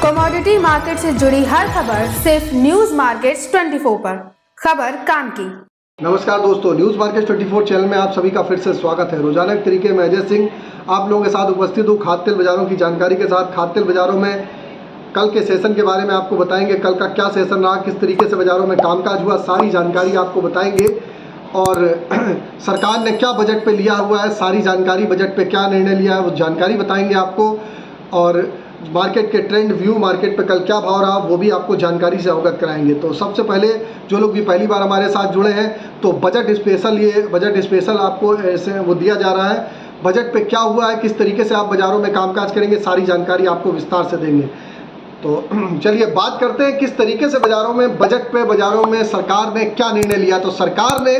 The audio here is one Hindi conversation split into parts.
कमोडिटी मार्केट से जुड़ी हर खबर सिर्फ न्यूज मार्केट्स 24 पर। खबर काम की। नमस्कार दोस्तों, न्यूज़ मार्केट 24 चैनल में आप सभी का फिर से स्वागत है। रोजाना के तरीके में अजय सिंह आप लोगों के साथ उपस्थित हूँ खाद्य तेल बाजारों की जानकारी के साथ। खाद्य तेल बाजारों में कल के सेशन के बारे में आपको बताएंगे, कल का क्या सेशन रहा, किस तरीके से बाजारों में कामकाज हुआ, सारी जानकारी आपको बताएंगे। और सरकार ने क्या बजट पे लिया हुआ है, सारी जानकारी, बजट पे क्या निर्णय लिया है वो जानकारी बताएंगे आपको। और मार्केट के ट्रेंड व्यू, मार्केट पे कल क्या भाव रहा वो भी आपको जानकारी से अवगत कराएंगे। तो सबसे पहले जो लोग भी पहली बार हमारे साथ जुड़े हैं तो बजट स्पेशल, ये बजट स्पेशल आपको ऐसे वो दिया जा रहा है। बजट पे क्या हुआ है, किस तरीके से आप बाज़ारों में कामकाज करेंगे, सारी जानकारी आपको विस्तार से देंगे। तो चलिए बात करते हैं किस तरीके से बाज़ारों में, बजट पे बाज़ारों में सरकार ने क्या निर्णय लिया। तो सरकार ने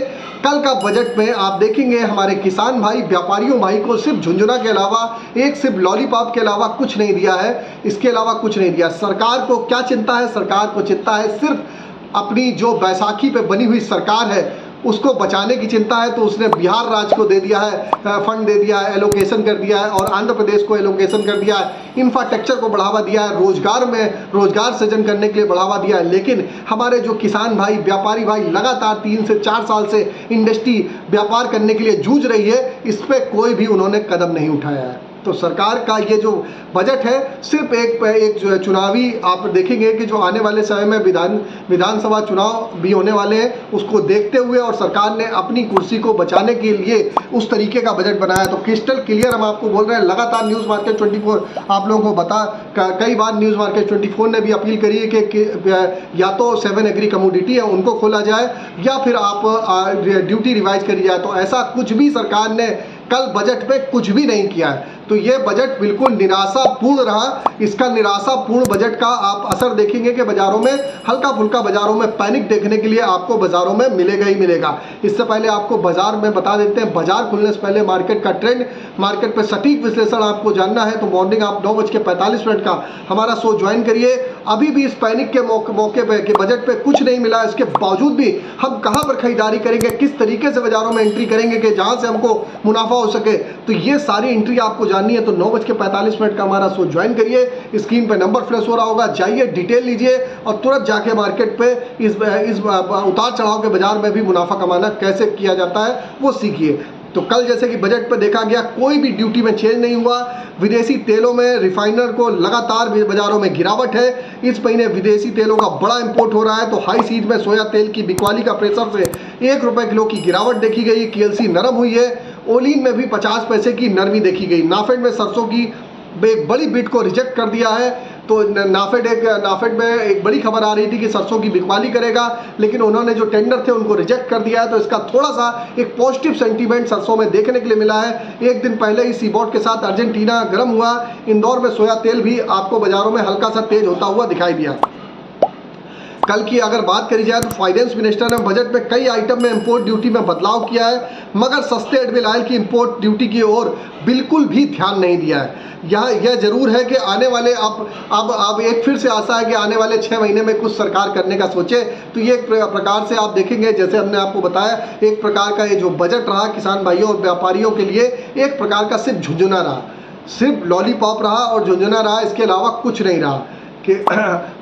कल का बजट में आप देखेंगे हमारे किसान भाई, व्यापारियों भाई को सिर्फ झुंझुना के अलावा, एक सिर्फ लॉलीपॉप के अलावा कुछ नहीं दिया है। इसके अलावा कुछ नहीं दिया। सरकार को क्या चिंता है? सरकार को चिंता है सिर्फ अपनी जो बैसाखी पे बनी हुई सरकार है उसको बचाने की चिंता है। तो उसने बिहार राज्य को दे दिया है, फंड दे दिया है, एलोकेशन कर दिया है, और आंध्र प्रदेश को एलोकेशन कर दिया है। इंफ्रास्ट्रक्चर को बढ़ावा दिया है, रोजगार में रोजगार सृजन करने के लिए बढ़ावा दिया है। लेकिन हमारे जो किसान भाई, व्यापारी भाई लगातार 3 से 4 साल से इंडस्ट्री व्यापार करने के लिए जूझ रही है, इस पर कोई भी उन्होंने कदम नहीं उठाया है। तो सरकार का ये जो बजट है सिर्फ एक जो चुनावी, आप देखेंगे कि जो आने वाले समय में विधानसभा चुनाव भी होने वाले हैं, उसको देखते हुए और सरकार ने अपनी कुर्सी को बचाने के लिए उस तरीके का बजट बनाया। तो क्रिस्टल क्लियर हम आपको बोल रहे हैं, लगातार न्यूज़ मार्केट 24 आप लोगों को कई बार न्यूज़ मार्केट 24 ने भी अपील करी है कि या तो 7 एग्री कमोडिटी है उनको खोला जाए या फिर आप ड्यूटी रिवाइज करी जाए। तो ऐसा कुछ भी सरकार ने कल बजट पे कुछ भी नहीं किया है। तो ये बजट बिल्कुल निराशापूर्ण रहा। इसका निराशापूर्ण बजट का आप असर देखेंगे कि बाजारों में हल्का फुल्का, बाजारों में पैनिक देखने के लिए आपको बाजारों में मिलेगा ही मिलेगा। इससे पहले आपको बाजार में बता देते हैं, बाजार खुलने से पहले मार्केट का ट्रेंड, मार्केट पे सटीक विश्लेषण आपको जानना है तो मॉर्निंग आप 9:45 का हमारा शो ज्वाइन करिए। अभी भी इस पैनिक के मौके पे कि बजट पे कुछ नहीं मिला, इसके बावजूद भी हम कहाँ पर खरीदारी करेंगे, किस तरीके से बाजारों में एंट्री करेंगे कि जहाँ से हमको मुनाफा हो सके, तो ये सारी एंट्री आपको जाननी है। तो 9:45 का हमारा शो ज्वाइन करिए। स्क्रीन पे नंबर फ्लैश हो रहा होगा, जाइए डिटेल लीजिए और तुरंत जाके मार्केट पे इस उतार चढ़ाव के बाजार में भी मुनाफा कमाना कैसे किया जाता है वो सीखिए। तो कल जैसे कि बजट पर देखा गया, कोई भी ड्यूटी में चेंज नहीं हुआ। विदेशी तेलों में रिफाइनर को लगातार बाजारों में गिरावट है। इस महीने विदेशी तेलों का बड़ा इंपोर्ट हो रहा है। तो हाई सीड में सोया तेल की बिकवाली का प्रेशर से 1 रुपये किलो की गिरावट देखी गई। केएलसी नरम हुई है। ओलिन में भी 50 पैसे की नरमी देखी गई। नाफेड में सरसों की एक बड़ी बिड को रिजेक्ट कर दिया है। तो नाफेड में एक बड़ी खबर आ रही थी कि सरसों की बिकवाली करेगा, लेकिन उन्होंने जो टेंडर थे उनको रिजेक्ट कर दिया है। तो इसका थोड़ा सा एक पॉजिटिव सेंटीमेंट सरसों में देखने के लिए मिला है। एक दिन पहले ही सीबॉट के साथ अर्जेंटीना गर्म हुआ। इंदौर में सोया तेल भी आपको बाजारों में हल्का सा तेज होता हुआ दिखाई दिया। कल की अगर बात करी जाए तो फाइनेंस मिनिस्टर ने बजट में कई आइटम में इंपोर्ट ड्यूटी में बदलाव किया है, मगर सस्ते एडिबल ऑयल की इंपोर्ट ड्यूटी की ओर बिल्कुल भी ध्यान नहीं दिया है। यह जरूर है कि आने वाले अब एक फिर से आशा है कि आने वाले 6 महीने में कुछ सरकार करने का सोचे। तो ये एक प्रकार से आप देखेंगे, जैसे हमने आपको बताया, एक प्रकार का ये जो बजट रहा किसान भाइयों और व्यापारियों के लिए एक प्रकार का सिर्फ झुंझुना रहा, सिर्फ लॉलीपॉप रहा और झुंझुना रहा। इसके अलावा कुछ नहीं रहा कि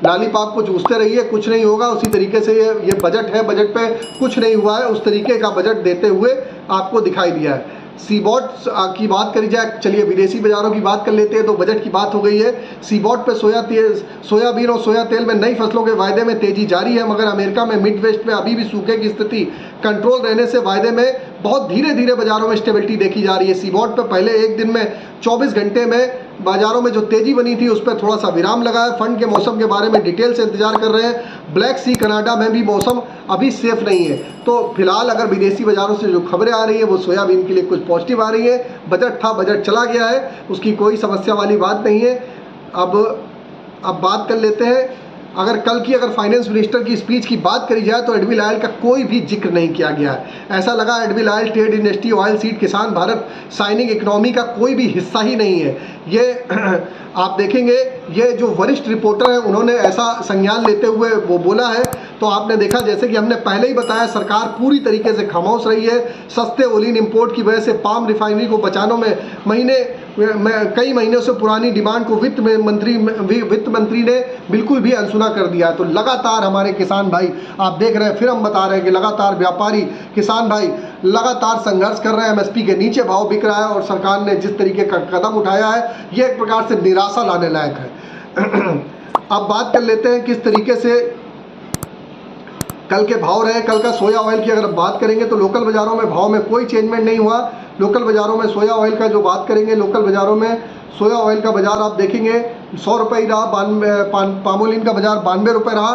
लॉलीपॉप को चूसते रहिए, कुछ नहीं होगा। उसी तरीके से ये बजट है, बजट पे कुछ नहीं हुआ है, उस तरीके का बजट देते हुए आपको दिखाई दिया है। सीबॉट की बात करी जाए, चलिए विदेशी बाजारों की बात कर लेते हैं। तो बजट की बात हो गई है। सीबॉट पे सोयाबीन और सोया तेल में नई फसलों के वायदे में तेजी जारी है, मगर अमेरिका में मिड वेस्ट में अभी भी सूखे की स्थिति कंट्रोल रहने से वायदे में बहुत धीरे धीरे बाजारों में स्टेबिलिटी देखी जा रही है। सीबॉट पे पहले एक दिन में 24 घंटे में बाजारों में जो तेजी बनी थी उस पर थोड़ा सा विराम लगा है। फंड के मौसम के बारे में डिटेल से इंतजार कर रहे हैं। ब्लैक सी कनाडा में भी मौसम अभी सेफ नहीं है। तो फिलहाल अगर विदेशी बाजारों से जो खबरें आ रही है वो सोयाबीन के लिए कुछ पॉजिटिव आ रही है। बजट था, बजट चला गया है, उसकी कोई समस्या वाली बात नहीं है। अब बात कर लेते हैं, अगर कल की फाइनेंस मिनिस्टर की स्पीच की बात करी जाए तो एडिबल ऑयल का कोई भी जिक्र नहीं किया गया है। ऐसा लगा edible oil, trade industry, oil seed, किसान, भारत साइनिंग इकोनॉमी का कोई भी हिस्सा ही नहीं है। ये आप देखेंगे, ये जो वरिष्ठ रिपोर्टर हैं उन्होंने ऐसा संज्ञान लेते हुए वो बोला है। तो आपने देखा, जैसे कि हमने पहले ही बताया, सरकार पूरी तरीके से खामोश रही है। सस्ते ओलिन इंपोर्ट की वजह से पाम रिफाइनरी को बचाने में कई महीनों से पुरानी डिमांड को वित्त मंत्री ने बिल्कुल भी अनसुना कर दिया है। तो लगातार हमारे किसान भाई, आप देख रहे हैं, फिर हम बता रहे हैं कि लगातार व्यापारी किसान भाई लगातार संघर्ष कर रहे हैं। एमएसपी के नीचे भाव बिक रहा है और सरकार ने जिस तरीके का कदम उठाया है ये एक प्रकार से निराशा लाने लायक है। अब बात कर लेते हैं किस तरीके से कल के भाव रहे। कल का सोया ऑयल की अगर बात करेंगे तो लोकल बाज़ारों में भाव में कोई चेंजमेंट नहीं हुआ। लोकल बाज़ारों में सोया ऑयल का जो बात करेंगे, लोकल बाज़ारों में सोया ऑयल का बाज़ार आप देखेंगे 100 रुपये ही रहा। पामोलिन का बाज़ार 92 रुपये रहा।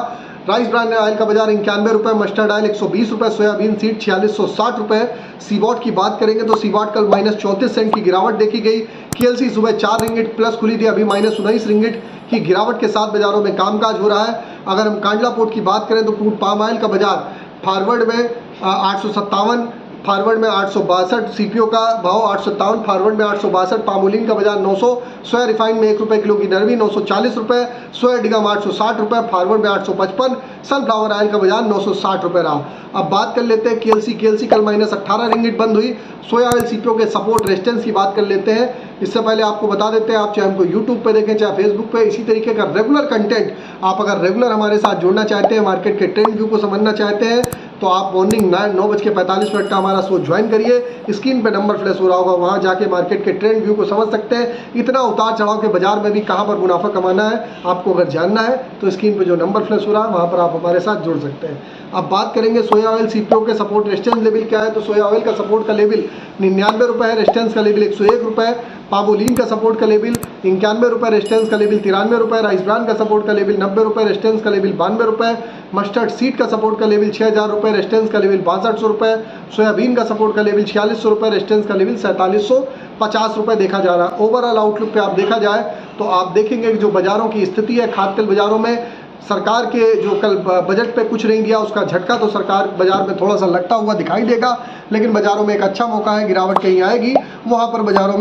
राइस ब्रांड ऑयल का बाज़ार 91 रुपये, मस्टर्ड ऑयल 120 रुपये, सोयाबीन सीड 4660 रुपये। सीबॉट की बात करेंगे तो सीबॉट कल -34 सेंट की गिरावट देखी गई। KLC सुबह 4 रिंगिट प्लस खुली थी, अभी -19 रिंगिट की गिरावट के साथ बाज़ारों में कामकाज हो रहा है। अगर हम कांडला पोर्ट की बात करें तो क्रूड पाम ऑयल का बाज़ार फॉरवर्ड में 857, फॉरवर्ड में 862, CPO का भाव 857, फॉरवर्ड में 862, पामोलिन का बाजार 900, सोया रिफाइंड में 1 रुपये किलो की नरमी 940 रुपये, सोया डिगम 860 रुपये, फॉरवर्ड में 855, सनफ्लावर ऑयल का बाजार 960 रुपये रहा। अब बात कर लेते हैं KLC कल -18 रिंगिट बंद हुई। सोया ऑयल CPO के सपोर्ट रेजिस्टेंस की बात कर लेते हैं। इससे पहले आपको बता देते हैं, आप चाहे हमको यूट्यूब पे देखें चाहे फेसबुक पे, इसी तरीके का रेगुलर कंटेंट आप अगर रेगुलर हमारे साथ जुड़ना चाहते हैं, मार्केट के ट्रेंड व्यू को समझना चाहते हैं तो आप मॉर्निंग 9:45 का हमारा शो ज्वाइन करिए। स्क्रीन पे नंबर फ्लैश हो रहा होगा, वहाँ जाके मार्केट के ट्रेंड व्यू को समझ सकते हैं। इतना उतार चढ़ाव के बाजार में भी कहाँ पर मुनाफा कमाना है आपको अगर जानना है तो स्क्रीन पे जो नंबर फ्लैश हो रहा है वहाँ पर आप हमारे साथ जुड़ सकते हैं। अब बात करेंगे सोया ऑयल CPO के सपोर्ट रेजिस्टेंस लेवल क्या है। तो सोया ऑयल का सपोर्ट का लेवल 99 रुपये है, रेजिस्टेंस का लेवल 101 रुपये। पामोलिन का सपोर्ट का लेवल 91 रुपये, रेजिस्टेंस का लेवल 93 रुपये। राइस ब्रांड का सपोर्ट का लेवल 90 रुपये, रेजिस्टेंस का लेवल 92 रुपये। मस्टर्ड सीड का सपोर्ट का लेवल 6000 रुपये, रेजिस्टेंस का लेवल 6200 रुपये। सोयाबीन का सपोर्ट का लेवल 4600 रुपये, रेजिस्टेंस का लेवल 4750 रुपये देखा जा रहा है। ओवरऑल आउटलुक पे आप देखा जाए तो आप देखेंगे कि जो बाज़ारों की स्थिति है, खाद्य तेल बाज़ारों में सरकार के जो कल बजट पे कुछ नहीं दिया उसका झटका तो सरकार बाज़ार में थोड़ा सा लगता हुआ दिखाई देगा, लेकिन बाज़ारों में एक अच्छा मौका है, गिरावट कहीं आएगी वहाँ पर बाज़ारों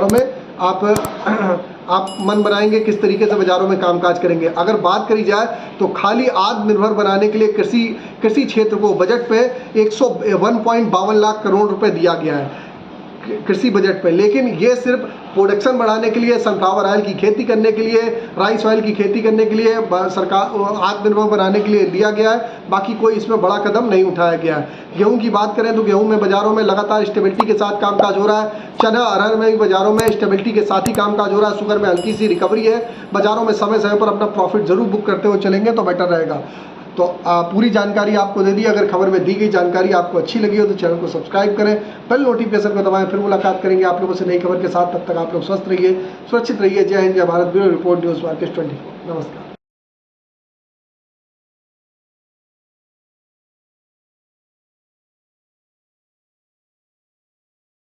में आप मन बनाएंगे किस तरीके से बाज़ारों में कामकाज करेंगे। अगर बात करी जाए तो खाली आत्मनिर्भर बनाने के लिए कृषि क्षेत्र को बजट पे 101.52 लाख करोड़ रुपए दिया गया है कृषि बजट पे, लेकिन ये सिर्फ प्रोडक्शन बढ़ाने के लिए, सनफ्लावर ऑयल की खेती करने के लिए, राइस ऑयल की खेती करने के लिए, सरकार आत्मनिर्भर बनाने के लिए दिया गया है। बाकी कोई इसमें बड़ा कदम नहीं उठाया गया है। गेहूं की बात करें तो गेहूं में बाज़ारों में लगातार स्टेबिलिटी के साथ कामकाज हो रहा है। चना अरहर में भी बाज़ारों में स्टेबिलिटी के साथ ही कामकाज हो रहा है। शुगर में हल्की सी रिकवरी है। बाज़ारों में समय समय पर अपना प्रॉफिट जरूर बुक करते हुए चलेंगे तो बेटर रहेगा। तो पूरी जानकारी आपको दे दी। अगर खबर में दी गई जानकारी आपको अच्छी लगी हो तो चैनल को सब्सक्राइब करें, बेल नोटिफिकेशन को दबाएं। फिर मुलाकात करेंगे आप लोगों से नई खबर के साथ। तब तक आप लोग स्वस्थ रहिए, सुरक्षित रहिए। जय हिंद, जय Bharat. Bureau report, news market 24। नमस्कार।